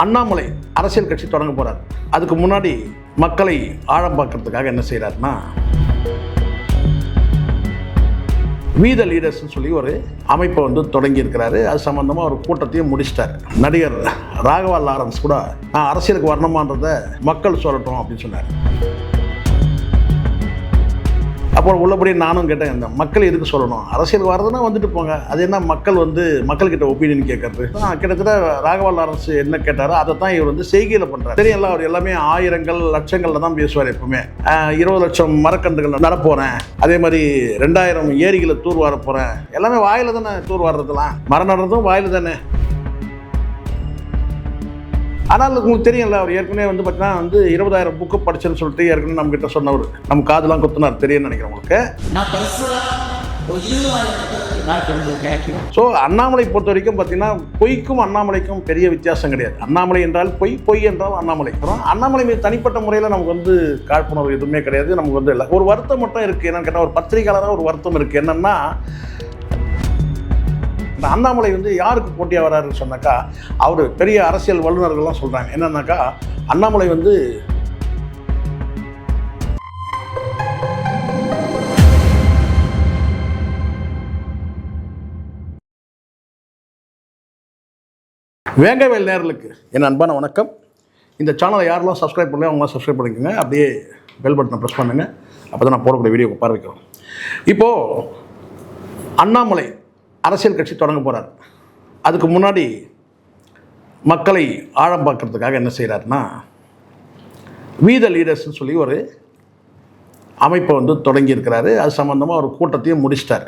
அண்ணாமலை அரசியல் கட்சி தொடங்க போறார். அதுக்கு முன்னாடி மக்களை ஆழம் பார்க்கறதுக்காக என்ன செய்யறாருன்னா, வீத லீடர்ஸ்னு சொல்லி ஒரு அமைப்பை தொடங்கி இருக்கிறாரு. அது சம்பந்தமா ஒரு கூட்டத்தையும் முடிச்சிட்டாரு. நடிகர் ராகவா லாரன்ஸ் கூட நான் அரசியலுக்கு வரணுமான்றதை மக்கள் சொல்லட்டும் அப்படின்னு சொன்னார். அப்போ உள்ளபடி நானும் கேட்டேன், இந்த மக்கள் எதுக்கு சொல்லணும்? அரசியலுக்கு வரதுன்னா வந்துட்டு போங்க. அது என்ன மக்கள்கிட்ட ஒப்பீனியன் கேட்கறது? கிட்டத்தட்ட ராகவா லாரன்ஸ் என்ன கேட்டாரோ அதை தான் இவர் செய்கையில் பண்ணுறாரு. தெரியல, அவர் எல்லாமே ஆயிரங்கள் லட்சங்களில் தான் பேசுவார். எப்பவுமே 20 லட்சம் மரக்கன்றுகள் நடப்போகிறேன், அதே மாதிரி 2000 ஏரிகளை தூர் வார போகிறேன், எல்லாமே வாயில் தானே தூர் வாடுறதுலாம். மரம் நடுறதும் வாயில் தானே. ஆனால் உங்களுக்கு தெரியல, அவர் ஏற்கனவே பார்த்தீங்கன்னா 20,000 புக்கு படிச்சேன்னு சொல்லிட்டு ஏற்கனவே நம்ம கிட்ட சொன்னவர். நம்ம காதெல்லாம் குத்துனார், தெரியும்னு நினைக்கிறேன் உங்களுக்கு. ஸோ அண்ணாமலை பொறுத்த வரைக்கும் பார்த்தீங்கன்னா பொய்க்கும் அண்ணாமலைக்கும் பெரிய வித்தியாசம் கிடையாது. அண்ணாமலை என்றால் பொய், பொய் என்றால் அண்ணாமலை. அண்ணாமலை மீது தனிப்பட்ட முறையில் நமக்கு காழ்ப்புணர்வு எதுவுமே கிடையாது. நமக்கு இல்லை, ஒரு வருத்தம் மட்டும் இருக்குது. என்னன்னு கேட்டால், ஒரு பத்திரிகையாளராக ஒரு வருத்தம் இருக்குது. என்னென்னா, அண்ணாமலை யாருக்கு போட்டியாக வராருன்னு சொன்னாக்கா, அவர் பெரிய அரசியல் வல்லுநர்கள்லாம் சொல்கிறாங்க. என்னன்னாக்கா, அண்ணாமலை வேங்கவேல் நேயர்களுக்கு என் அன்பான வணக்கம். இந்த சேனலை யாரெல்லாம் சப்ஸ்கிரைப் பண்ணலையோ அவங்களாம் சப்ஸ்கிரைப் பண்ணிக்கோங்க. அப்படியே பெல் பட்டனை ப்ரெஸ் பண்ணுங்கள். அப்போ தான் நான் போடக்கூடிய வீடியோ பார்வைக்கிறோம். இப்போது அண்ணாமலை அரசியல் கட்சி தொடங்க போகிறார். அதுக்கு முன்னாடி மக்களை ஆழம் பார்க்கறதுக்காக என்ன செய்கிறாருன்னா, வீத லீடர்ஸ்னு சொல்லி ஒரு அமைப்பை தொடங்கி இருக்கிறாரு. அது சம்மந்தமாக ஒரு கூட்டத்தையும் முடிச்சிட்டாரு.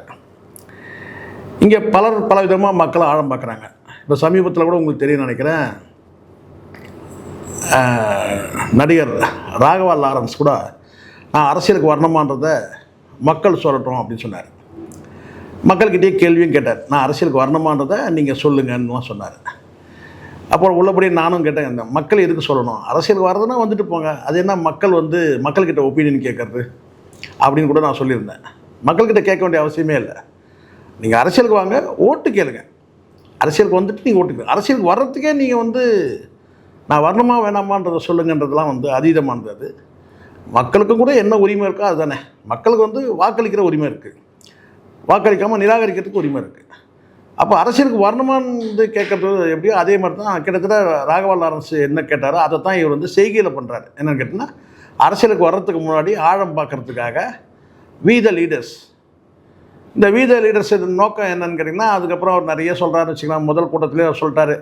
இங்கே பல விதமாக மக்களை ஆழம் பார்க்குறாங்க. இப்போ சமீபத்தில் கூட உங்களுக்கு தெரியும் நினைக்கிறேன், நடிகர் ராகவா லாரன்ஸ் கூட நான் அரசியலுக்கு வரணுமான்றதை மக்கள் சொல்லட்டும் அப்படின்னு சொன்னார். மக்கள்கிட்டே கேள்வியும் கேட்டார், நான் அரசியலுக்கு வரணுமான்றதை நீங்கள் சொல்லுங்கன்னுலாம் சொன்னார். அப்புறம் உள்ளபடி நானும் கேட்டேன், இந்த மக்கள் எதுக்கு சொல்லணும்? அரசியலுக்கு வரதுன்னா வந்துட்டு போங்க. அது என்ன மக்கள்கிட்ட ஒப்பீனியன் கேட்கறது அப்படின்னு கூட நான் சொல்லியிருந்தேன். மக்கள்கிட்ட கேட்க வேண்டிய அவசியமே இல்லை. நீங்கள் அரசியலுக்கு வாங்க, ஓட்டு கேளுங்க. அரசியலுக்கு வந்துட்டு நீங்கள் ஓட்டு, அரசியலுக்கு வர்றதுக்கே நீங்கள் நான் வரணுமா வேணாமான்றதை சொல்லுங்கன்றதுலாம் அதீதமானது. அது மக்களுக்கும் கூட என்ன உரிமை இருக்கோ அதுதானே. மக்களுக்கு வாக்களிக்கிற உரிமை இருக்குது, வாக்களிக்காமல் நிராகரிக்கிறதுக்கு உரிமை இருக்குது. அப்போ அரசியலுக்கு வரணுமான்னு கேட்குறது எப்படியோ அதே மாதிரி தான் கிட்டத்தட்ட ராகவா லாரன்ஸ் என்ன கேட்டாரோ அதை தான் இவர் செய்கையில் பண்ணுறாரு. என்னென்னு கேட்டிங்கன்னா, அரசியலுக்கு வர்றதுக்கு முன்னாடி ஆழம் பார்க்குறதுக்காக வீத லீடர்ஸ். இந்த வீத லீடர்ஸ் நோக்கம் என்னன்னு கேட்டிங்கன்னா, அதுக்கப்புறம் அவர் நிறைய சொல்கிறாருன்னு வச்சுக்கலாம். முதல் கூட்டத்திலே அவர் சொல்லிட்டாரு,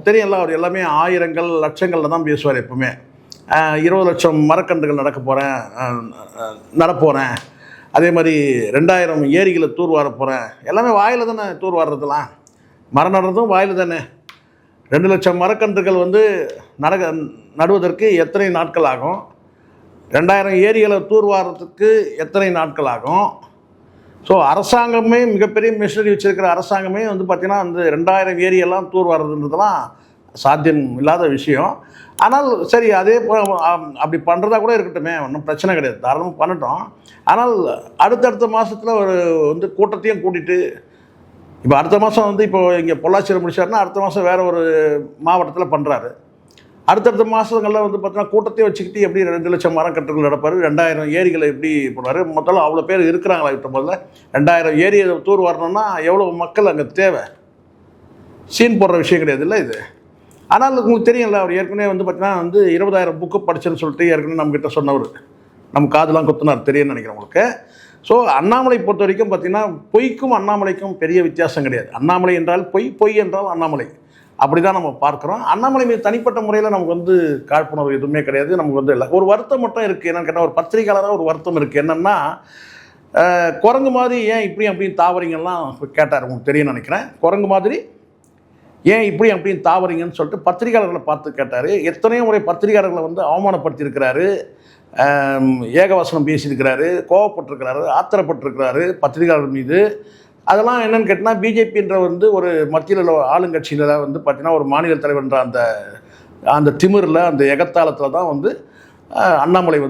தெரியல, அவர் எல்லாமே ஆயிரங்கள் லட்சங்களில் தான் பேசுவார். எப்பவுமே 20 லட்சம் மரக்கன்றுகள் நடப்போகிறேன், அதே மாதிரி 2000 ஏரிகளை தூர் வார போகிறேன், எல்லாமே வாயில் தானே தூர் வாடுறதுலாம். மரம் நடுறதும் வாயில் தானே. 2 லட்சம் மரக்கன்றுகள் நடுவதற்கு எத்தனை நாட்கள் ஆகும்? 2000 ஏரிகளை தூர் வாரத்துக்கு எத்தனை நாட்கள் ஆகும்? ஸோ அரசாங்கமே, மிகப்பெரிய மிஷினரி வச்சுருக்கிற அரசாங்கமே பார்த்திங்கன்னா 2000 ஏரியெல்லாம் தூர் வாடுறதுன்றதுலாம் சாத்தியம் இல்லாத விஷயம். ஆனால் சரி, அதே அப்படி பண்ணுறதா கூட இருக்கட்டுமே, ஒன்றும் பிரச்சனை கிடையாது, தாராளமாக பண்ணட்டும். ஆனால் அடுத்தடுத்த மாதத்தில் ஒரு கூட்டத்தையும் கூட்டிகிட்டு, இப்போ அடுத்த மாதம் இப்போ இங்கே பொள்ளாச்சியில் முடிச்சாருன்னா அடுத்த மாதம் வேறு ஒரு மாவட்டத்தில் பண்ணுறாரு. அடுத்தடுத்த மாதங்களில் பார்த்தீங்கன்னா கூட்டத்தையும் வச்சுக்கிட்டு எப்படி 2 லட்சம் மரக்கன்றுகள் நடப்பார், 2000 ஏரிகளை எப்படி பண்ணுவார். முதல்ல அவ்வளோ பேர் இருக்கிறாங்களா? இப்போ முதல்ல 2000 ஏரியை தூர் வரணும்னா எவ்வளோ மக்கள் அங்கே தேவை? சீன் போடுற விஷயம் கிடையாது இல்லை இது. ஆனால் உங்களுக்கு தெரியல, அவர் ஏற்கனவே பார்த்தீங்கன்னா 20,000 புக்கு படிச்சேன்னு சொல்லிட்டு ஏற்கனவே நம்ம கிட்ட சொன்னவர். நம்ம காதெல்லாம் குத்துனார், தெரியும்னு நினைக்கிறேன் உங்களுக்கு. ஸோ அண்ணாமலை பொறுத்த வரைக்கும் பார்த்தீங்கன்னா பொய்க்கும் அண்ணாமலைக்கும் பெரிய வித்தியாசம் கிடையாது. அண்ணாமலை என்றால் பொய், பொய் என்றால் அண்ணாமலை. அப்படி தான் நம்ம பார்க்குறோம். அண்ணாமலை மீது தனிப்பட்ட முறையில் நமக்கு காழ்ப்புணர்வு எதுவுமே கிடையாது. நமக்கு இல்லை, ஒரு வருத்தம் மட்டும் இருக்குது. என்னென்னு கேட்டால், ஒரு பத்திரிகையாளராக ஒரு வருத்தம் இருக்குது. என்னென்னா, குரங்கு மாதிரி ஏன் இப்படி அப்படின்னு தாவறீங்கலாம் கேட்டார். உங்களுக்கு தெரியும்னு நினைக்கிறேன். குரங்கு மாதிரி ஏன் இப்படி அப்படின்னு தாவறீங்கன்னு சொல்லிட்டு பத்திரிகையாளர்களை பார்த்து கேட்டார். எத்தனையோ முறை பத்திரிகையாளர்களை அவமானப்படுத்தியிருக்கிறாரு, ஏகவசனம் பேசியிருக்கிறாரு, கோவப்பட்டிருக்கிறாரு, ஆத்திரப்பட்டிருக்கிறாரு பத்திரிகையாளர் மீது. அதெல்லாம் என்னென்னு கேட்டால், பிஜேபின்ற ஒரு மத்தியில் ஆளுங்கட்சியில் பார்த்திங்கன்னா ஒரு மாநில தலைவர்ன்ற அந்த திமிரில், அந்த எகத்தாளத்தில் தான் அண்ணாமலை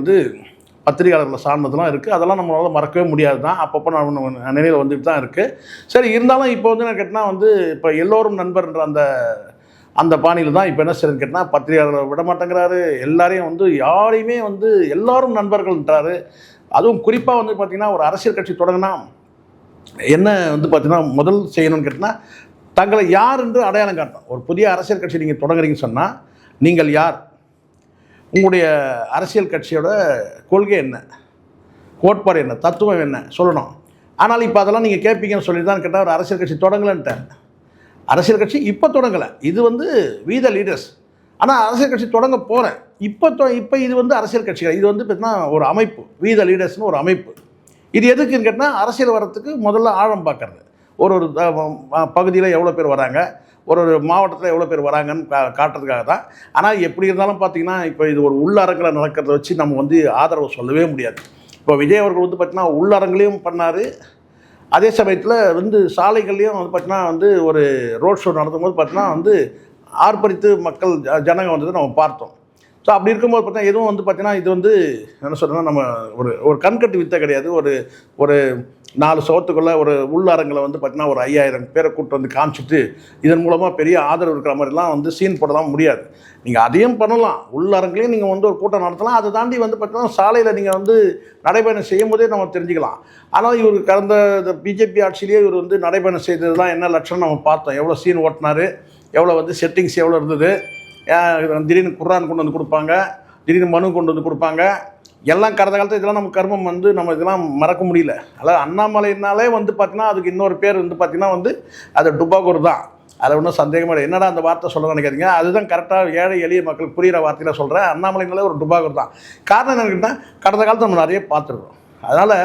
பத்திரிகையாளர்களை சார்ந்ததுலாம் இருக்குது. அதெல்லாம் நம்மளால் மறக்கவே முடியாது தான். அப்பப்போ நான் நினைவில் வந்துட்டு தான் இருக்குது. சரி, இருந்தாலும் இப்போ என்ன கேட்டால் இப்போ எல்லோரும் நண்பர்ன்ற அந்த பாணியில் தான் இப்போ என்ன செய்யணும்னு கேட்டால் பத்திரிகையாளரை விட மாட்டேங்கிறாரு, எல்லாரையும் வந்து யாரையுமே வந்து எல்லாரும் நண்பர்கள்ன்றாரு. அதுவும் குறிப்பாக வந்து பார்த்திங்கன்னா ஒரு அரசியல் கட்சி தொடங்கினா என்ன வந்து பார்த்திங்கன்னா முதல் செய்யணும்னு கேட்டிங்கன்னா தங்களை யார் என்று அடையாளம் காட்டணும். ஒரு புதிய அரசியல் கட்சி நீங்கள் தொடங்குறீங்கன்னு சொன்னால் நீங்கள் யார், உங்களுடைய அரசியல் கட்சியோட கொள்கை என்ன, கோட்பாடு என்ன, தத்துவம் என்ன சொல்லணும். ஆனால் இப்போ அதெல்லாம் நீங்கள் கேட்பீங்கன்னு சொல்லி தான் கேட்டால் ஒரு அரசியல் கட்சி தொடங்கலைன்ட்டேன். அரசியல் கட்சி இப்போ தொடங்கலை, இது வந்து வி த லீடர்ஸ். ஆனால் அரசியல் கட்சி தொடங்க போகிறேன் இப்போ இது வந்து அரசியல் கட்சிகள், இது வந்து பார்த்தீங்கன்னா ஒரு அமைப்பு, வி த லீடர்ஸ்னு ஒரு அமைப்பு. இது எதுக்குன்னு கேட்டால் அரசியல் வரத்துக்கு முதல்ல ஆழம் பார்க்கறது. ஒரு பகுதியில் எவ்வளோ பேர் வராங்க, ஒரு மாவட்டத்தில் எவ்வளோ பேர் வராங்கன்னு காட்டுறதுக்காக தான். ஆனால் எப்படி இருந்தாலும் பார்த்திங்கன்னா இப்போ இது ஒரு உள்ளரங்கில் நடக்கிறத வச்சு நம்ம வந்து ஆதரவு சொல்லவே முடியாது. இப்போ விஜய் அவர்கள் வந்து பார்த்திங்கன்னா உள்ளரங்குலேயும் பண்ணார், அதே சமயத்தில் வந்து சாலைகள்லேயும் வந்து பார்த்திங்கன்னா வந்து ஒரு ரோட் ஷோ நடத்தும் போது பார்த்திங்கன்னா வந்து ஆர்ப்பரித்து மக்கள் ஜனங்க வந்ததை நம்ம பார்த்தோம். ஸோ அப்படி இருக்கும்போது பார்த்தீங்கன்னா எதுவும் வந்து பார்த்திங்கன்னா இது வந்து என்ன சொல்கிறோன்னா நம்ம ஒரு கண்கட்டு வித்தை கிடையாது. ஒரு 4 சவத்துக்குள்ளே ஒரு உள்ளரங்கில் வந்து பார்த்திங்கன்னா ஒரு 5000 பேரை கூப்பிட்டு வந்து காமிச்சிட்டு இதன் மூலமாக பெரிய ஆதரவு இருக்கிற மாதிரிலாம் வந்து சீன் போடலாம் முடியாது. நீங்கள் அதையும் பண்ணலாம், உள்ளரங்குலேயும் நீங்கள் வந்து ஒரு கூட்டம் நடத்தலாம். அதை தாண்டி வந்து பார்த்திங்கன்னா சாலையில் நீங்கள் வந்து நடைபயணம் செய்யும் போதே நம்ம தெரிஞ்சுக்கலாம். ஆனால் இவர் கடந்த பிஜேபி ஆட்சியிலேயே இவர் வந்து நடைபயணம் செய்ததுலாம் என்ன லட்சணம் நம்ம பார்த்தோம். எவ்வளோ சீன் ஓட்டினார், எவ்வளோ வந்து செட்டிங்ஸ் எவ்வளோ இருந்தது, திடீர்னு குர்ஆன் கொண்டு வந்து கொடுப்பாங்க, திடீர்னு மனு கொண்டு வந்து கொடுப்பாங்க, எல்லாம் கடந்த காலத்தில் இதெல்லாம் நம்ம கர்மம் வந்து நம்ம இதெல்லாம் மறக்க முடியல. அதாவது அண்ணாமலைனாலே வந்து பார்த்திங்கன்னா அதுக்கு இன்னொரு பேர் வந்து பார்த்திங்கன்னா வந்து அது டுபாகூர் தான். அதில் ஒன்றும் சந்தேகமாக இல்லை. என்னடா அந்த வார்த்தை சொல்ல நினைக்காதீங்க, அதுதான் கரெக்டாக ஏழை எளிய மக்கள் புரிகிற வார்த்தையில் சொல்கிறேன். அண்ணாமலைனாலே ஒரு டுபாகூர் தான். காரணம் என்னன்னு கேட்டால் கடந்த காலத்தில் நம்ம நிறைய பார்த்துருக்கோம். அதனால்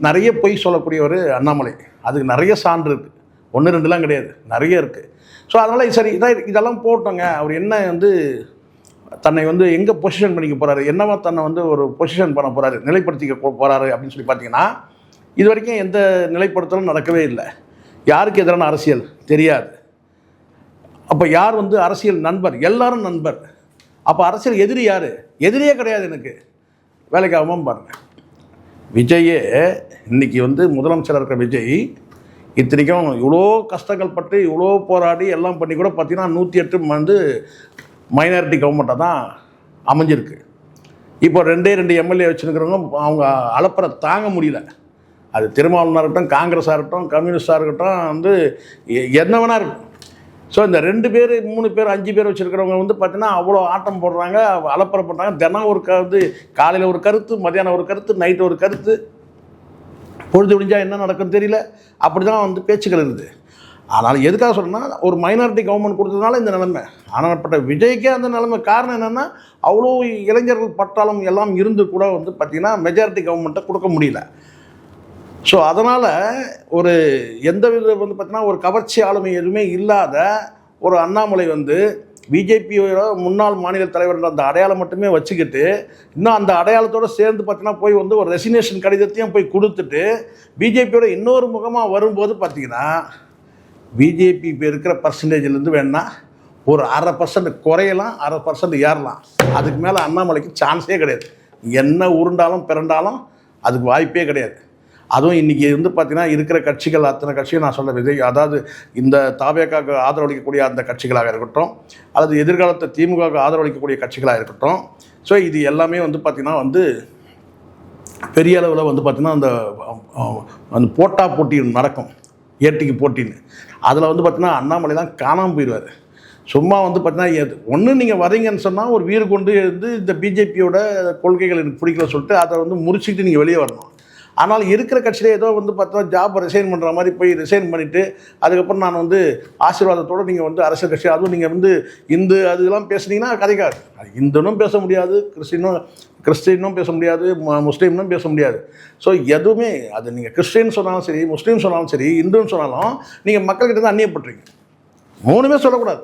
நிறைய பொய் சொல்லக்கூடிய ஒரு அண்ணாமலை, அதுக்கு நிறைய சான்று இருக்குது, 1 2லாம் கிடையாது, நிறைய இருக்குது. ஸோ அதனால் சரி இதெல்லாம் போட்டோங்க. அவர் என்ன வந்து தன்னை வந்து எங்கே பொசிஷன் பண்ணிக்க போகிறாரு, என்னவா தன்னை வந்து ஒரு பொசிஷன் பண்ண போகிறாரு, நிலைப்படுத்திக்க போகிறாரு அப்படின்னு சொல்லி பார்த்தீங்கன்னா இது வரைக்கும் எந்த நிலைப்படுத்தலும் நடக்கவே இல்லை. யாருக்கு எதிரான அரசியல் தெரியாது. அப்போ யார் வந்து அரசியல் நண்பர், எல்லாரும் நண்பர். அப்போ அரசியல் எதிரி யார், எதிரியே கிடையாது. எனக்கு வேலைக்காகவும் பாருங்கள், விஜயே இன்றைக்கி வந்து முதலமைச்சராக இருக்கிற விஜய் இத்தனைக்கும் இவ்வளோ கஷ்டங்கள் பட்டு இவ்வளோ போராடி எல்லாம் பண்ணி கூட பார்த்திங்கன்னா 108 வந்து மைனாரிட்டி கவர்மெண்ட்டாக தான் அமைஞ்சிருக்கு. இப்போ 2 எம்எல்ஏ வச்சுருக்கிறவங்க அவங்க அலப்பறை தாங்க முடியல. அது திருமாவளவனாக இருக்கட்டும், காங்கிரஸாக இருக்கட்டும், கம்யூனிஸ்டாக இருக்கட்டும், வந்து என்ன வேணா இருக்கும். ஸோ இந்த 2 பேர் 3 பேர் 5 பேர் வச்சுருக்கிறவங்க வந்து பார்த்திங்கன்னா அவ்வளோ ஆட்டம் போடுறாங்க, அலப்பறை பண்ணுறாங்க. தினம் ஒரு வந்து காலையில் ஒரு கருத்து, மத்தியானம் ஒரு கருத்து, நைட்டு ஒரு கருத்து, பொழுது விடிஞ்சால் என்ன நடக்குன்னு தெரியல. அப்படி தான் வந்து பேச்சுக்கள் இருக்குது. ஆனால் எதுக்காக சொன்னால் ஒரு மைனாரிட்டி கவர்மெண்ட் கொடுத்ததுனால இந்த நிலைமை. ஆனால்பட்ட விஜய்க்கே அந்த நிலைமை காரணம் என்னென்னா அவ்வளோ இளைஞர்கள் பட்டாளம் எல்லாம் இருந்து கூட வந்து பார்த்திங்கன்னா மெஜாரிட்டி கவர்மெண்ட்டை கொடுக்க முடியல. ஸோ அதனால் ஒரு எந்த வித வந்து பார்த்திங்கன்னா ஒரு கவர்ச்சி ஆளுமை எதுவுமே இல்லாத ஒரு அண்ணாமலை வந்து பிஜேபியோட முன்னாள் மாநில தலைவர்ன்ற அந்த அடையாளம் மட்டுமே வச்சுக்கிட்டு இன்னும் அந்த அடையாளத்தோடு சேர்ந்து பார்த்திங்கன்னா போய் வந்து ஒரு ரெசிக்னேஷன் கடிதத்தையும் போய் கொடுத்துட்டு பிஜேபியோட இன்னொரு முகமாக வரும்போது பார்த்திங்கன்னா பிஜேபி இப்போ இருக்கிற பர்சன்டேஜ்லேருந்து வேணா ஒரு 1/2% குறையலாம், 1/2% ஏறலாம். அதுக்கு மேலே அண்ணாமலைக்கு சான்ஸே கிடையாது. என்ன உருண்டாலும் பிறண்டாலும் அதுக்கு வாய்ப்பே கிடையாது. அதுவும் இன்றைக்கி வந்து பார்த்திங்கன்னா இருக்கிற கட்சிகள் அத்தனை கட்சியும் நான் சொல்ல விஜய், அதாவது இந்த தாவேக்காவுக்கு ஆதரவளிக்கக்கூடிய அந்த கட்சிகளாக இருக்கட்டும், அல்லது எதிர்காலத்தை திமுகவுக்கு ஆதரவளிக்கக்கூடிய கட்சிகளாக இருக்கட்டும். ஸோ இது எல்லாமே வந்து பார்த்திங்கன்னா வந்து பெரிய அளவில் வந்து பார்த்திங்கன்னா அந்த போட்டி நடக்கும், ஏட்டிக்கு போட்டின்னு. அதில் வந்து பார்த்திங்கன்னா அண்ணாமலை தான் காணாமல் போயிடுவார். சும்மா வந்து பார்த்திங்கன்னா ஒன்று நீங்கள் வரீங்கன்னு சொன்னால் ஒரு வீறு கொண்டு வந்து இந்த பிஜேபியோட கொள்கைகள் எனக்கு பிடிக்கல சொல்லிட்டு அதை வந்து முறிச்சிக்கிட்டு நீங்கள் வெளியே வரணும். ஆனால் இருக்கிற கட்சியில் ஏதோ வந்து பார்த்தா ஜாப் ரிசைன் பண்ணுற மாதிரி போய் ரிசைன் பண்ணிவிட்டு அதுக்கப்புறம் நான் வந்து ஆசீர்வாதத்தோடு நீங்கள் வந்து அரசியல் கட்சி, அதுவும் நீங்கள் வந்து இந்து அதெல்லாம் பேசுனீங்கன்னா கதைக்காது. அது இந்துனும் பேச முடியாது, கிறிஸ்டினும் பேச முடியாது, முஸ்லீம்னும் பேச முடியாது. ஸோ எதுவுமே அது நீங்கள் கிறிஸ்டின் சொன்னாலும் சரி, முஸ்லீம் சொன்னாலும் சரி, இந்துன்னு சொன்னாலும் நீங்கள் மக்கள்கிட்ட தான் அந்நியப்படுறீங்க. 3மே சொல்லக்கூடாது.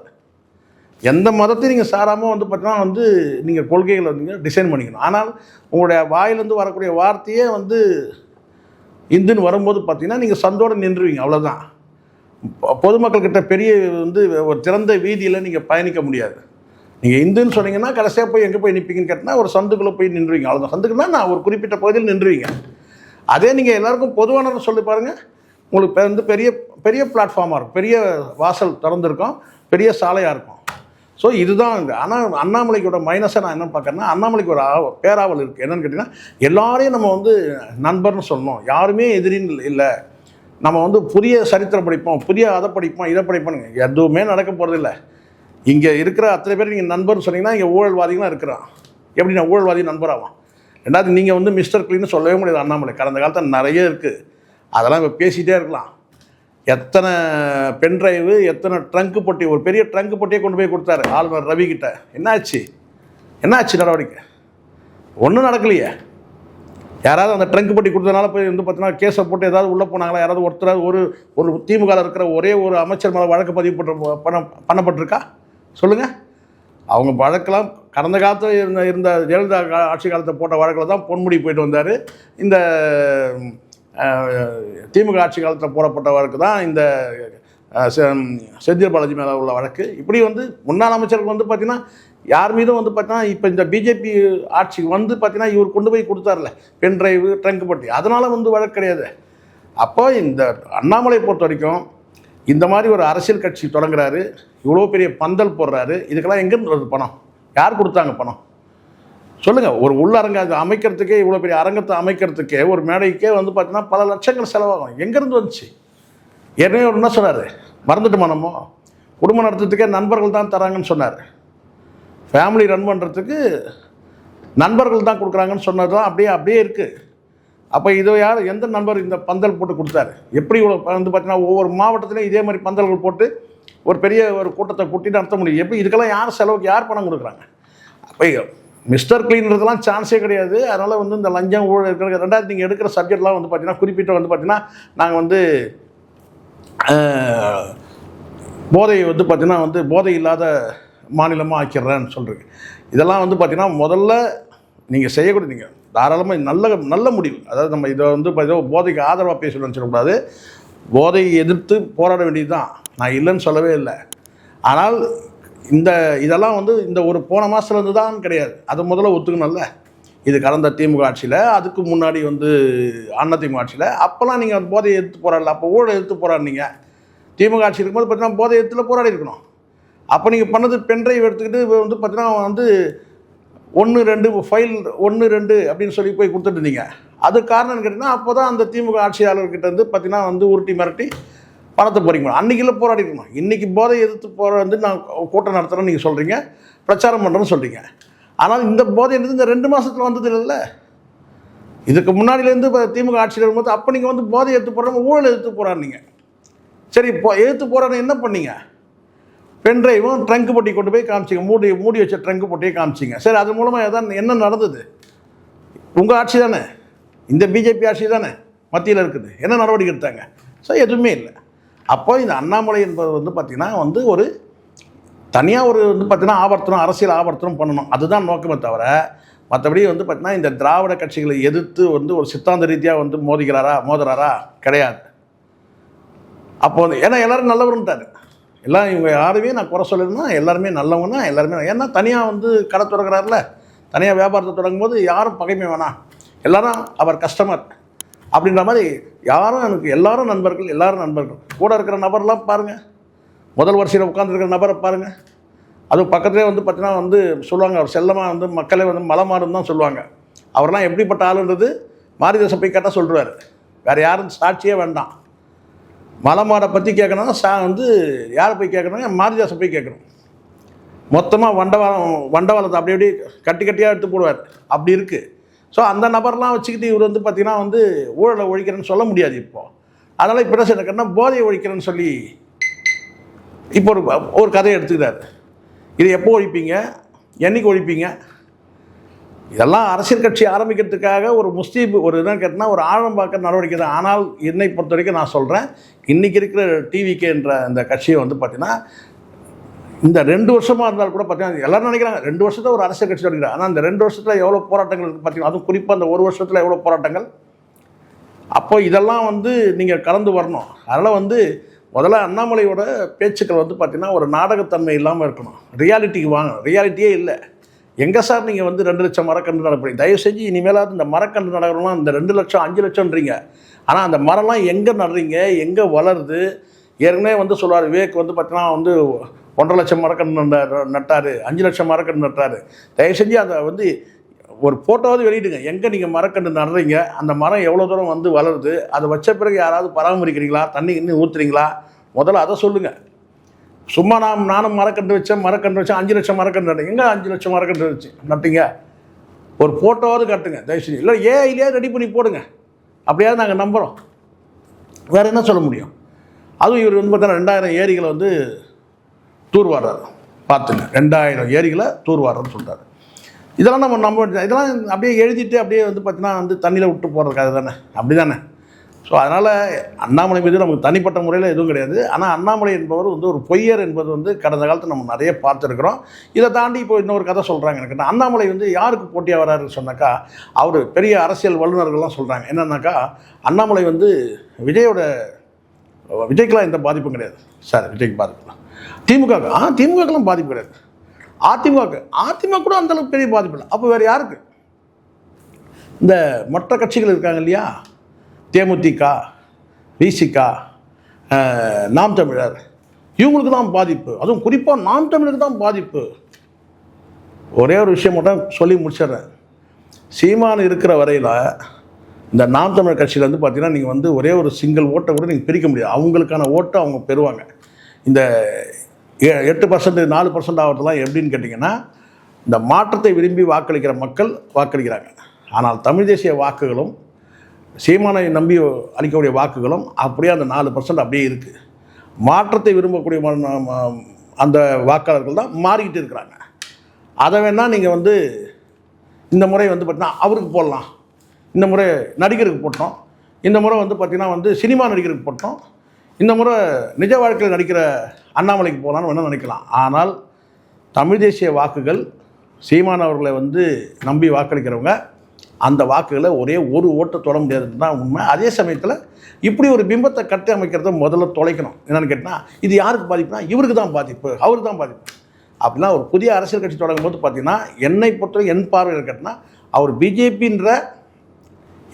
எந்த மதத்தையும் நீங்கள் சாராமல் வந்து பார்த்தீங்கன்னா வந்து நீங்கள் கொள்கைகளை வந்து டிசைன் பண்ணிக்கணும். ஆனால் உங்களுடைய வாயிலேருந்து வரக்கூடிய வார்த்தையே வந்து இந்துன்னு வரும்போது பார்த்தீங்கன்னா நீங்கள் சந்தோடு நின்றுவீங்க, அவ்வளோதான். பொதுமக்கள்கிட்ட பெரிய வந்து ஒரு திறந்த வீதியில் நீங்கள் பயணிக்க முடியாது. நீங்கள் இந்துன்னு சொன்னீங்கன்னா கடைசியாக போய் எங்கே போய் நிற்பீங்கன்னு கேட்டால் ஒரு சந்துக்குள்ளே போய் நின்றுவீங்க, அவ்வளோதான். சந்துக்குன்னா நான் ஒரு குறிப்பிட்ட பகுதியில் நின்றுவீங்க. அதே நீங்கள் எல்லாருக்கும் பொதுவானதை சொல்லி பாருங்கள், உங்களுக்கு வந்து பெரிய பெரிய பிளாட்ஃபார்மாக இருக்கும், பெரிய வாசல் திறந்துருக்கும், பெரிய சாலையாக இருக்கும். ஸோ இதுதான் இங்கே. ஆனால் அண்ணாமலைக்கோட மைனஸை நான் என்ன பார்க்குறேன்னா, அண்ணாமலைக்கு ஒரு பேராவல் இருக்குது. என்னென்னு கேட்டிங்கன்னா, எல்லாரையும் நம்ம வந்து நண்பர்னு சொல்லணும், யாருமே எதிரின்னு இல்லை, நம்ம வந்து புதிய சரித்திரம் படிப்போம், புதிய அதை படிப்போம், இதை படிப்போம், எதுவுமே நடக்க போகிறதில்ல. இங்கே இருக்கிற அத்தனை பேர் நீங்கள் நண்பர்னு சொன்னீங்கன்னா இங்கே ஊழல்வாதிகளாம் இருக்கிறான். எப்படி நான் ஊழல்வாதி நண்பராகும்? ரெண்டாவது நீங்கள் வந்து மிஸ்டர் க்ளீன்னு சொல்லவே முடியாது. அண்ணாமலை கடந்த காலத்தில் நிறைய இருக்குது, அதெல்லாம் இப்போ பேசிகிட்டே இருக்கலாம். எத்தனை பென்ட்ரைவு, எத்தனை ட்ரங்கு பொட்டி, ஒரு பெரிய ட்ரங்கு பொட்டியை கொண்டு போய் கொடுத்தாரு ஆளுநர் ரவி கிட்ட. என்னாச்சு நடவடிக்கை? ஒன்றும் நடக்கலையே. யாராவது அந்த ட்ரங்கு பொட்டி கொடுத்ததுனால போய் வந்து பார்த்தீங்கன்னா கேஸை போட்டு ஏதாவது உள்ளே போனாங்களா? யாராவது ஒருத்தர் ஒரு திமுக இருக்கிற ஒரே ஒரு அமைச்சர் மேலே வழக்கு பதிவு பண்ணப்பட்டிருக்கா சொல்லுங்கள்? அவங்க வழக்கெல்லாம் கடந்த காலத்தில் இருந்த ஜெயலலிதா ஆட்சி காலத்தை போட்ட வழக்கில் தான் பொன்முடி போயிட்டு வந்தார். இந்த திமுக ஆட்சி காலத்தில் போடப்பட்ட வழக்கு தான் இந்த செந்தில் பாலாஜி மேலே உள்ள வழக்கு. இப்படி வந்து முன்னாள் அமைச்சருக்கு வந்து பார்த்திங்கன்னா யார் மீதும் வந்து பார்த்தீங்கன்னா இப்போ இந்த பிஜேபி ஆட்சி வந்து பார்த்திங்கன்னா இவர் கொண்டு போய் கொடுத்தார்ல பென்ட்ரைவு, ட்ரங்க் பட்டி, அதனால் வந்து வழக்கு கிடையாது. அப்போ இந்த அண்ணாமலை பொறுத்த வரைக்கும் இந்த மாதிரி ஒரு அரசியல் கட்சி தொடங்குறாரு, இவ்வளோ பெரிய பந்தல் போடுறாரு, இதுக்கெல்லாம் எங்கேருந்து வருது பணம்? யார் கொடுத்தாங்க பணம் சொல்லுங்கள்? ஒரு உள்ளரங்க அமைக்கிறதுக்கே, இவ்வளோ பெரிய அரங்கத்தை அமைக்கிறதுக்கே, ஒரு மேடைக்கே வந்து பார்த்தீங்கன்னா பல லட்சங்கள் செலவாகும். எங்கேருந்து வந்துச்சு? ஏற்கனவே ஒரு என்ன சொன்னார், மறந்துட்டுமா நம்ம? குடும்பம் நடத்துறதுக்கே நண்பர்கள் தான் தராங்கன்னு சொன்னார். ஃபேமிலி ரன் பண்ணுறதுக்கு நண்பர்கள் தான் கொடுக்குறாங்கன்னு சொன்னது தான் அப்படியே இருக்குது. அப்போ இதை யார், எந்த நண்பர் இந்த பந்தல் போட்டு கொடுத்தாரு? எப்படி இவ்வளோ வந்து பார்த்தீங்கன்னா ஒவ்வொரு மாவட்டத்திலையும் இதே மாதிரி பந்தல்கள் போட்டு ஒரு பெரிய ஒரு கூட்டத்தை கூட்டி நடத்த முடியும்? எப்படி இதுக்கெல்லாம் யார் செலவுக்கு யார் பணம் கொடுக்குறாங்க? அப்போ மிஸ்டர் க்ளீன்றதுலாம் சான்ஸே கிடையாது. அதனால் வந்து இந்த லஞ்சம் ஊழல் இருக்கிற ரெண்டாவது நீங்கள் எடுக்கிற சப்ஜெக்ட்லாம் வந்து பார்த்தீங்கன்னா குறிப்பிட்ட வந்து பார்த்தீங்கன்னா நாங்கள் வந்து போதையை வந்து பார்த்தீங்கன்னா வந்து போதை இல்லாத மாநிலமாக ஆக்கிடுறேன்னு சொல்கிறீங்க. இதெல்லாம் வந்து பார்த்தீங்கன்னா முதல்ல நீங்கள் செய்யக்கூடிய, நீங்கள் தாராளமாக நல்ல முடிவு. அதாவது நம்ம இதை வந்து பார்த்தீங்கன்னா போதைக்கு ஆதரவாக பேசணும்னு சொல்லக்கூடாது. போதையை எதிர்த்து போராட வேண்டியது தான், நான் இல்லைன்னு சொல்லவே இல்லை. ஆனால் இதெல்லாம் வந்து இந்த ஒரு போன மாதத்துலேருந்து தான் கிடையாது, அதை முதல்ல ஒத்துக்கணும்ல. இது கடந்த திமுக ஆட்சியில், அதுக்கு முன்னாடி வந்து அதிமுக ஆட்சியில், அப்போல்லாம் நீங்கள் போதையை எதிர்த்து போராடல. அப்போ ஊழல் எதிர்த்து போராடினீங்க. திமுக ஆட்சி இருக்கும்போது பார்த்தீங்கன்னா போதை எதிர்த்துல போராடி இருக்கணும். அப்போ நீங்கள் பண்ணது பென்ட்ரைவ் எடுத்துக்கிட்டு வந்து பார்த்தீங்கன்னா வந்து 1-2 ஃபைல் 1-2 அப்படின்னு சொல்லி போய் கொடுத்துட்டு இருந்தீங்க. அது காரணம்னு கேட்டிங்கன்னா அப்போ தான் அந்த திமுக ஆட்சியாளர்கிட்ட வந்து பார்த்தீங்கன்னா வந்து உருட்டி மிரட்டி பணத்தை போறீங்க. அன்றைக்கில் போராடி இருக்கணும். இன்றைக்கி போதை எதிர்த்து வந்து நான் கூட்டம் நடத்துகிறேன்னு நீங்கள் சொல்கிறீங்க, பிரச்சாரம் பண்ணுறேன்னு சொல்கிறீங்க. ஆனால் இந்த போதை இந்த 2 மாதத்தில் வந்தது இல்லைல்ல. இதுக்கு முன்னாடியிலேருந்து இப்போ திமுக ஆட்சியில் இருக்கும்போது அப்போ நீங்கள் வந்து போதை எடுத்து போடுறாங்க, ஊழல் எடுத்து போகிறாருங்க. சரி, இப்போ எடுத்து போகிறான்னு என்ன பண்ணீங்க? பென்ட்ரைவும் ட்ரங்க் பொட்டி கொண்டு போய் காமிச்சிங்க, மூடி வச்ச ட்ரங்க் பொட்டியை காமிச்சிங்க. சரி, அது மூலமாக என்ன நடந்தது? உங்கள் ஆட்சி தானே, இந்த பிஜேபி ஆட்சி தானே மத்தியில் இருக்குது. என்ன நடவடிக்கை எடுத்தாங்க? ஸோ எதுவுமே இல்லை. அப்போ இந்த அண்ணாமலை என்பது வந்து பார்த்திங்கன்னா வந்து ஒரு தனியாக ஒரு வந்து பார்த்திங்கன்னா ஆவர்த்தனம், அரசியல் ஆவர்த்தனம் பண்ணணும், அதுதான் நோக்கமே தவிர மற்றபடி வந்து பார்த்திங்கன்னா இந்த திராவிட கட்சிகளை எதிர்த்து வந்து ஒரு சித்தாந்த ரீதியாக வந்து மோதுறாரா கிடையாது. அப்போ வந்து ஏன்னா எல்லோரும் நல்லவருன்ட்டாரு. எல்லாம் இவங்க யாருமே நான் குறை சொல்லணும்னா எல்லாருமே நல்லவங்கன்னா எல்லாருமே, ஏன்னா தனியாக வந்து கடை தொடங்குறாருல, தனியாக வியாபாரத்தை தொடங்கும் போது யாரும் பகைமை வேணாம், எல்லாரும் அவர் கஸ்டமர் அப்படின்ற மாதிரி யாரும் எனக்கு எல்லாரும் நண்பர்கள். கூட இருக்கிற நபர்லாம் பாருங்கள், முதல் வரிசையில் உட்காந்துருக்கிற நபரை பாருங்கள். அதுவும் பக்கத்துலேயே வந்து பார்த்தீங்கன்னா வந்து சொல்லுவாங்க, அவர் செல்லமாக வந்து மக்களே வந்து மலமாறுன்னு தான் சொல்லுவாங்க. அவரெல்லாம் எப்படிப்பட்ட ஆளுன்றது மாரிதாசை போய் கேட்டால் சொல்லுவார். வேறு யாரும் சாட்சியே வேண்டாம். மலமாடை பற்றி கேட்கணும்னா வந்து யாரை போய் கேட்கணும்? மாரிதாசை போய் கேட்கணும். மொத்தமாக வண்டவாளத்தை அப்படி கட்டியாக எடுத்து போடுவார். அப்படி இருக்குது. ஸோ அந்த நபர்லாம் வச்சுக்கிட்டு இவர் வந்து பார்த்திங்கன்னா வந்து ஊழலை ஒழிக்கிறேன்னு சொல்ல முடியாது இப்போது. அதனால் இப்போ என்ன செய்யணும்னா போதையை ஒழிக்கிறேன்னு சொல்லி இப்போ ஒரு கதையை எடுத்துக்கிறார். இது எப்போ ஒழிப்பீங்க, என்றைக்கு ஒழிப்பீங்க? இதெல்லாம் அரசியல் கட்சி ஆரம்பிக்கிறதுக்காக ஒரு என்னன்னு கேட்டால் ஒரு ஆழம் பார்க்க நடவடிக்கை தான். ஆனால் என்னை பொறுத்த வரைக்கும் நான் சொல்கிறேன், இன்றைக்கி இருக்கிற டிவிகே என்ற இந்த கட்சியை வந்து பார்த்திங்கன்னா இந்த 2 வருஷமாக இருந்தால் கூட பார்த்தீங்கன்னா எல்லோரும் நினைக்கிறாங்க 2 வருஷத்தில் ஒரு அரசியல் கட்சி தொடங்கிறாங்க. ஆனால் அந்த 2 வருஷத்தில் எவ்வளோ போராட்டங்கள் இருக்குது பார்த்தீங்கன்னா, அதுவும் குறிப்பாக அந்த 1 வருஷத்தில் எவ்வளோ போராட்டங்கள். அப்போ இதெல்லாம் வந்து நீங்கள் கலந்து வரணும். அதனால் வந்து முதல்ல அண்ணாமலையோட பேச்சுக்கள் வந்து பார்த்திங்கன்னா ஒரு நாடகத்தன்மை இல்லாமல் இருக்கணும். ரியாலிட்டிக்கு வாங்க. ரியாலிட்டியே இல்லை. எங்கே சார் நீங்கள் வந்து 2 லட்சம் மரக்கன்று நடப்பீங்க? தயவு செஞ்சு இனிமேலாவது இந்த மரக்கன்று நடக்கிறோம்னா இந்த 2 லட்சம் 5 லட்சம்ன்றீங்க. ஆனால் அந்த மரம்லாம் எங்கே நடுறீங்க, எங்கே வளருது? ஏற்கனவே வந்து சொல்லுவார் விவேக் வந்து பார்த்தீங்கன்னா வந்து 1,50,000 மரக்கன்று நட்டார், 5 லட்சம் மரக்கன்று நட்டார். தயவு செஞ்சு அதை வந்து ஒரு ஃபோட்டோவாவது வெளியிடுங்க. எங்கே நீங்கள் மரக்கன்று நடுறீங்க, அந்த மரம் எவ்வளோ தூரம் வந்து வளருது, அதை வச்ச பிறகு யாராவது பராமரிக்கிறீங்களா, தண்ணி இன்னும் ஊற்றுறீங்களா, முதல்ல அதை சொல்லுங்கள். சும்மா நானும் மரக்கன்று வச்சேன் 5 லட்சம் மரக்கன்று நட்டேன். எங்கே 5 லட்சம் மரக்கன்று வச்சு நட்டிங்க? ஒரு ஃபோட்டோவாவது காட்டுங்க தயவு செஞ்சு. இல்லை ஏஐலேயே ரெடி பண்ணி போடுங்க, அப்படியாவது நாங்கள் நம்புகிறோம். வேறு என்ன சொல்ல முடியும்? அதுவும் இவர் வந்து பார்த்தீங்கன்னா 2000 ஏரிகளை வந்து தூர்வாடுறாரு. பார்த்துங்க, 2000 ஏரிகளை தூர்வாடுறன்னு சொல்கிறாரு. இதெல்லாம் நம்ம இதெல்லாம் அப்படியே எழுதிட்டு அப்படியே வந்து பார்த்தீங்கன்னா வந்து தண்ணியில் விட்டு போகிறதுக்காக தானே, அப்படி தானே? ஸோ அதனால் அண்ணாமலை மீது நமக்கு தனிப்பட்ட முறையில் எதுவும் கிடையாது. ஆனால் அண்ணாமலை என்பவர் வந்து ஒரு பொய்யர் என்பது வந்து கடந்த காலத்தில் நம்ம நிறைய பார்த்துருக்குறோம். இதை தாண்டி இப்போ இன்னொரு கதை சொல்கிறாங்க எனக்கு. அண்ணாமலை வந்து யாருக்கு போட்டியாக வராருன்னு சொன்னாக்கா, அவர் பெரிய அரசியல் வல்லுநர்கள்லாம் சொல்கிறாங்க என்னன்னாக்கா, அண்ணாமலை வந்து விஜய்க்கெலாம் எந்த பாதிப்பும் கிடையாது சார். விஜய்க்கு பாதிப்பு, திமுகக்கெல்லாம் பாதிப்பு கிடையாது. அதிமுக கூட அந்தளவுக்கு பெரிய பாதிப்பு இல்லை. அப்போ வேறு யாருக்கு? இந்த மற்ற கட்சிகள் இருக்காங்க இல்லையா, தேமுதிக, விசிக, நாம் தமிழர், இவங்களுக்கு தான் பாதிப்பு. அதுவும் குறிப்பாக நாம் தமிழருக்கு தான் பாதிப்பு. ஒரே ஒரு விஷயம் மட்டும் சொல்லி முடிச்சிடுறேன். சீமான் இருக்கிற வரையில் இந்த நாம் தமிழர் கட்சியில் வந்து பார்த்தீங்கன்னா நீங்கள் வந்து ஒரே ஒரு சிங்கிள் ஓட்டை கூட நீங்கள் பிரிக்க முடியாது. அவங்களுக்கான ஓட்டை அவங்க பெறுவாங்க. இந்த 8% 4% ஆகிறதுலாம் எப்படின்னு கேட்டிங்கன்னா, இந்த மாற்றத்தை விரும்பி வாக்களிக்கிற மக்கள் வாக்களிக்கிறாங்க. ஆனால் தமிழ் தேசிய வாக்குகளும் சீமானை நம்பி அளிக்கக்கூடிய வாக்குகளும் அப்படியே அந்த 4% அப்படியே இருக்குது. மாற்றத்தை விரும்பக்கூடிய அந்த வாக்காளர்கள் தான் மாறிக்கிட்டு இருக்கிறாங்க. அதை வேணால் நீங்கள் வந்து இந்த முறை வந்து பார்த்தீங்கன்னா அவருக்கு போடலாம், இந்த முறை நடிகருக்கு போட்டோம், இந்த முறை வந்து பார்த்திங்கன்னா வந்து சினிமா நடிகருக்கு போட்டோம், இந்த முறை நிஜ வாழ்க்கையில் நடிக்கிற அண்ணாமலைக்கு போகலான்னு வேணால் நினைக்கலாம். ஆனால் தமிழ் தேசிய வாக்குகள் சீமான் அவர்களை வந்து நம்பி வாக்களிக்கிறவங்க அந்த வாக்குகளை ஒரே ஒரு ஓட்டை தொட முடியாதுன்னு தான் உண்மை. அதே சமயத்தில் இப்படி ஒரு பிம்பத்தை கட்டி அமைக்கிறத முதல்ல தொலைக்கணும். என்னென்னு கேட்டால் இது யாருக்கு பாதிப்புனா இவருக்கு தான் பாதிப்பு, அவருக்கு தான் பாதிப்பு. அப்படின்னா ஒரு புதிய அரசியல் கட்சி தொடங்கும் போது பார்த்திங்கன்னா என்னை பொறுத்தவரை என் பார்வையில் கேட்டால் அவர் பிஜேபின்ற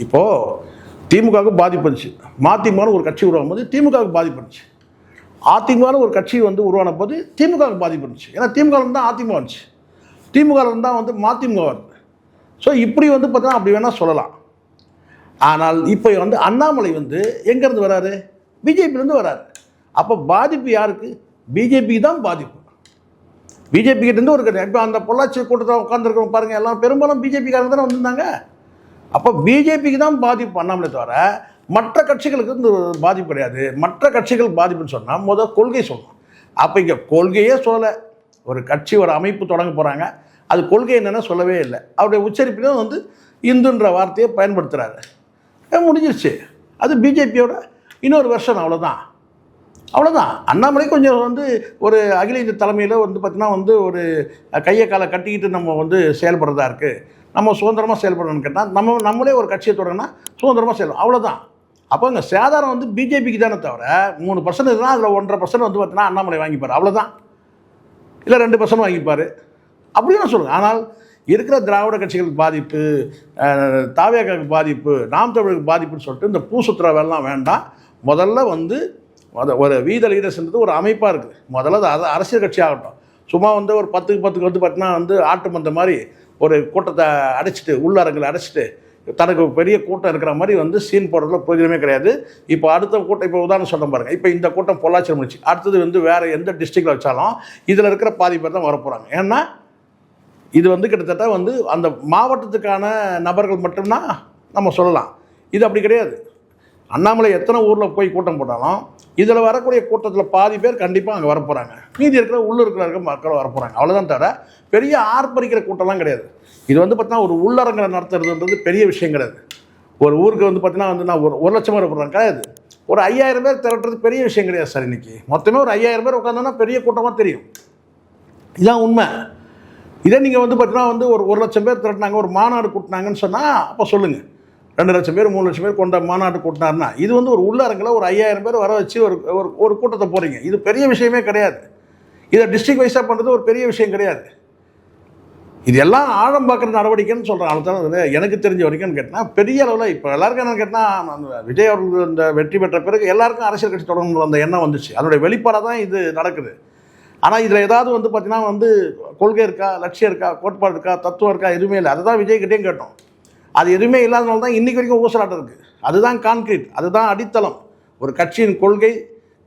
இப்போது திமுகவுக்கு பாதிப்பு இருந்துச்சு, மதிமுகன்னு ஒரு கட்சி உருவாகும் போது திமுகவுக்கு பாதிப்பு இருந்துச்சு, அதிமுகன்னு ஒரு கட்சி வந்து உருவான போது திமுகவுக்கு பாதிப்பு இருந்துச்சு. ஏன்னா திமுகவில் தான் அதிமுக இருந்துச்சு, திமுகவில் தான் வந்து மதிமுக வருது. ஸோ இப்படி வந்து பார்த்தீங்கன்னா அப்படி வேணால் சொல்லலாம். ஆனால் இப்போ வந்து அண்ணாமலை வந்து எங்கேருந்து வராரு? பிஜேபியிலேருந்து வராரு. அப்போ பாதிப்பு யாருக்கு? பிஜேபிக்கு தான் பாதிப்பு. பிஜேபிக்கிட்டேருந்து ஒரு இப்போ அந்த பொள்ளாச்சி கூட்டத்தில் உட்காந்துருக்கவங்க பாருங்கள், எல்லாம் பெரும்பாலும் பிஜேபிக்காரங்க தானே வந்திருந்தாங்க. அப்போ பிஜேபிக்கு தான் பாதிப்பு அண்ணாமலை தவிர மற்ற கட்சிகளுக்கு வந்து பாதிப்பு கிடையாது. மற்ற கட்சிகள் பாதிப்புன்னு சொன்னால் முதல் கொள்கை சொல்லணும். அப்போ இங்கே கொள்கையே சொல்லலை. ஒரு கட்சி ஒரு அமைப்பு தொடங்க போகிறாங்க, அது கொள்கை என்னென்னு சொல்லவே இல்லை. அவருடைய உச்சரிப்பிலும் வந்து இந்துன்ற வார்த்தையை பயன்படுத்துகிறாரு. முடிஞ்சிருச்சு. அது பிஜேபியோட இன்னொரு வெர்ஷன். அவ்வளோதான். அண்ணாமலை கொஞ்சம் வந்து ஒரு அகில இந்திய தலைமையில் வந்து பார்த்திங்கன்னா வந்து ஒரு கையை காலை கட்டிக்கிட்டு நம்ம வந்து செயல்படுறதா இருக்குது. நம்ம சுதந்திரமாக செயல்படணும்னு கேட்டால் நம்மளே ஒரு கட்சியை தொடங்கினா சுதந்திரமாக செயல்படும். அவ்வளோதான். அப்போ இங்கே சேதாரம் வந்து பிஜேபிக்கு தானே தவிர 3% இருந்தால் அதில் 1.5% வந்து பார்த்தீங்கன்னா அண்ணாமலை வாங்கிப்பார். அவ்வளோதான். இல்லை 2% வாங்கிப்பார் அப்படின்னு சொல்லுங்கள். ஆனால் இருக்கிற திராவிட கட்சிகளுக்கு பாதிப்பு, தாவேகாவுக்கு பாதிப்பு, நாம் தமிழருக்கு பாதிப்புன்னு சொல்லிட்டு இந்த பூசுத்திர வேலைலாம் வேண்டாம். முதல்ல வந்து ஒரு வீத லீடர்ஸ்ன்றது ஒரு அமைப்பாக இருக்குது. முதல்ல அது அரசியல் கட்சி ஆகட்டும். சும்மா வந்து ஒரு 10க்கு வந்து பார்த்தீங்கன்னா வந்து ஆட்டு மந்த மாதிரி ஒரு கூட்டத்தை அடைச்சிட்டு, உள்ளரங்களை அடைச்சிட்டு தனக்கு பெரிய கூட்டம் இருக்கிற மாதிரி வந்து சீன் போடுறதுல பிரயோஜனமே கிடையாது. இப்போ அடுத்த கூட்டம், இப்போ உதாரணம் சொல்ல பாருங்கள், இப்போ இந்த கூட்டம் பொள்ளாச்சியில் முடிச்சு, அடுத்தது வந்து வேறு எந்த டிஸ்ட்ரிக்டில் வச்சாலும் இதில் இருக்கிற பாதி பேர் தான் வரப்போகிறாங்க. ஏன்னா இது வந்து கிட்டத்தட்ட வந்து அந்த மாவட்டத்துக்கான நபர்கள் மட்டும்தான் நம்ம சொல்லலாம். இது அப்படி கிடையாது. அண்ணாமலை எத்தனை ஊரில் போய் கூட்டம் போட்டாலும் இதில் வரக்கூடிய கூட்டத்தில் பாதி பேர் கண்டிப்பாக அங்கே வரப்போகிறாங்க. மீதி இருக்கிற உள்ளூருக்குள்ள இருக்க மக்கள் வரப்போகிறாங்க. அவ்வளோதான். தவிர பெரிய ஆர்ப்பரிக்கிற கூட்டம்லாம் கிடையாது. இது வந்து பார்த்தீங்கன்னா ஒரு உள்ளரங்களை நடத்துறதுன்றது பெரிய விஷயம் கிடையாது. ஒரு ஊருக்கு வந்து பார்த்தீங்கன்னா வந்து நான் 1,00,000 பேர் போடுறேன் கிடையாது. ஒரு 5,000 பேர் திரட்டுறது பெரிய விஷயம் கிடையாது சார். இன்றைக்கி மொத்தமே ஒரு 5,000 பேர் உட்காந்தோன்னா பெரிய கூட்டமாக தெரியும். இதுதான் உண்மை. இதே நீங்கள் வந்து பார்த்தீங்கன்னா வந்து ஒரு 1,00,000 பேர் திரட்டினாங்க, ஒரு மாநாடு கூட்டினாங்கன்னு சொன்னால் அப்போ சொல்லுங்கள். 2,00,000 பேர் 3,00,000 பேர் கொண்ட மாநாடு கூட்டினாருன்னா இது வந்து ஒரு உள்ளரங்கில் ஒரு 5,000 பேர் வர வச்சு ஒரு கூட்டத்தை போகிறீங்க. இது பெரிய விஷயமே கிடையாது. இதை டிஸ்ட்ரிக்ட் வைஸாக பண்ணுறது ஒரு பெரிய விஷயம் கிடையாது. இது எல்லாம் ஆழம் பார்க்குற நடவடிக்கைன்னு சொல்கிறேன். அதுதான் எனக்கு தெரிஞ்ச வரைக்கும் கேட்டால் பெரிய அளவில் இப்போ எல்லாருக்கும் என்னென்னு கேட்டால் விஜய் அவர்கள் இந்த வெற்றி பெற்ற பிறகு எல்லாருக்கும் அரசியல் கட்சி தொடங்கணும் அந்த எண்ணம் வந்துச்சு. அதனுடைய வெளிப்பாடாக தான் இது நடக்குது. ஆனால் இதில் ஏதாவது வந்து பார்த்தீங்கன்னா வந்து கொள்கை இருக்கா, லட்சியம் இருக்கா, கோட்பாடு இருக்கா, தத்துவம் இருக்கா, எதுவுமே இல்லை. அதுதான் விஜய்கிட்டையும் கேட்டோம். அது எதுவுமே இல்லாதனால தான் இன்றைக்கி வரைக்கும் ஊசலாட்டம் இருக்குது. அதுதான் கான்கிரீட், அதுதான் அடித்தளம். ஒரு கட்சியின் கொள்கை,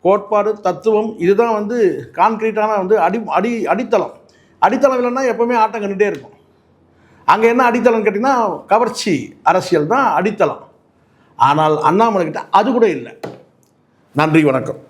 கோட்பாடு, தத்துவம், இதுதான் வந்து கான்கிரீட்டான வந்து அடித்தளம். அடித்தளம் இல்லைன்னா எப்போவுமே ஆட்டம் கண்டுகிட்டே இருக்கும். அங்கே என்ன அடித்தளம் கேட்டிங்கன்னா கவர்ச்சி அரசியல் தான் அடித்தளம். ஆனால் அண்ணாமலை கிட்ட அது கூட இல்லை. நன்றி, வணக்கம்.